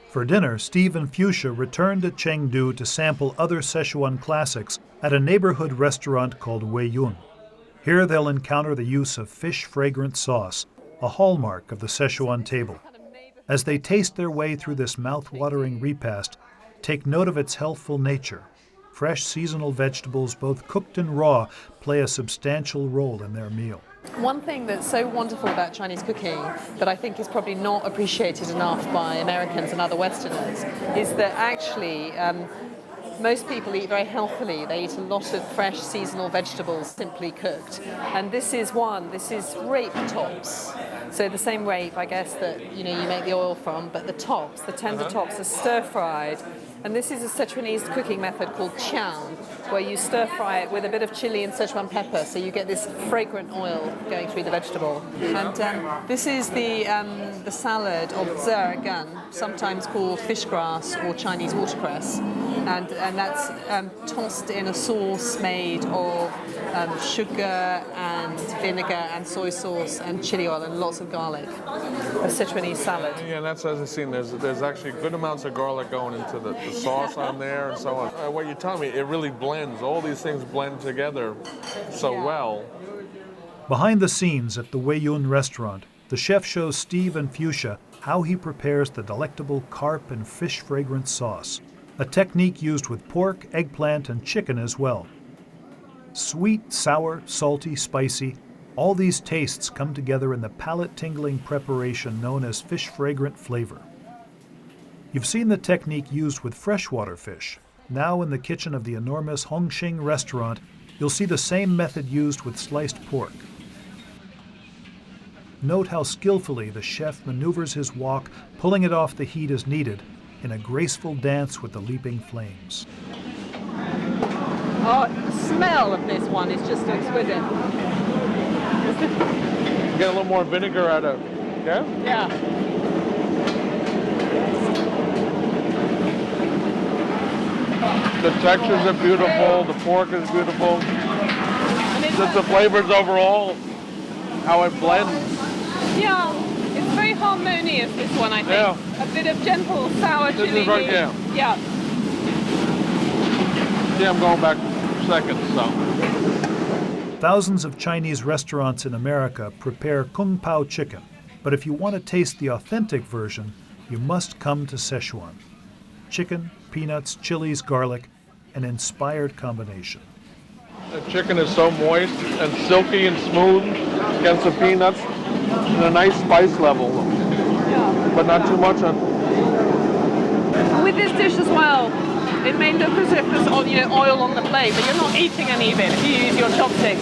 For dinner, Steve and Fuchsia returned to Chengdu to sample other Sichuan classics at a neighborhood restaurant called Weiyuan. Here they'll encounter the use of fish-fragrant sauce, a hallmark of the Sichuan table. As they taste their way through this mouth-watering repast, take note of its healthful nature. Fresh seasonal vegetables, both cooked and raw, play a substantial role in their meal. One thing that's so wonderful about Chinese cooking that I think is probably not appreciated enough by Americans and other Westerners is that actually most people eat very healthily. They eat a lot of fresh seasonal vegetables simply cooked. And this is one. This is rape tops. So the same rape, I guess, that you make the oil from, but the tops, the tender tops, are stir-fried. And this is a Sichuanese cooking method called qiang, where you stir-fry it with a bit of chili and Sichuan pepper, so you get this fragrant oil going through the vegetable. And this is the salad of zhegan, sometimes called fish grass or Chinese watercress. And that's tossed in a sauce made of sugar and vinegar and soy sauce and chili oil and lots of garlic. A Sichuanese salad. Yeah, and that's as I've seen. There's actually good amounts of garlic going into the sauce on there and so on. What you're telling me, it really blends. All these things blend together so well. Behind the scenes at the Weiyuan restaurant, the chef shows Steve and Fuchsia how he prepares the delectable carp and fish-fragrant sauce, a technique used with pork, eggplant, and chicken as well. Sweet, sour, salty, spicy, all these tastes come together in the palate-tingling preparation known as fish-fragrant flavor. You've seen the technique used with freshwater fish. Now in the kitchen of the enormous Hongqing restaurant, you'll see the same method used with sliced pork. Note how skillfully the chef maneuvers his wok, pulling it off the heat as needed, in a graceful dance with the leaping flames. Oh, the smell of this one is just exquisite. Get a little more vinegar out of it. Yeah? Yeah. The textures are beautiful, the pork is beautiful. Just the flavors overall, how it blends. Yeah, it's very harmonious, this one, I think. Yeah. A bit of gentle sour chili. This is right, yeah. Yeah. Yeah, I'm going back second, so. Thousands of Chinese restaurants in America prepare kung pao chicken, but if you want to taste the authentic version, you must come to Sichuan. Chicken, peanuts, chilies, garlic, an inspired combination. The chicken is so moist and silky and smooth against the peanuts, and a nice spice level, but not too much. With this dish as well, it may look as if there's oil on the plate, but you're not eating any of it if you use your chopsticks.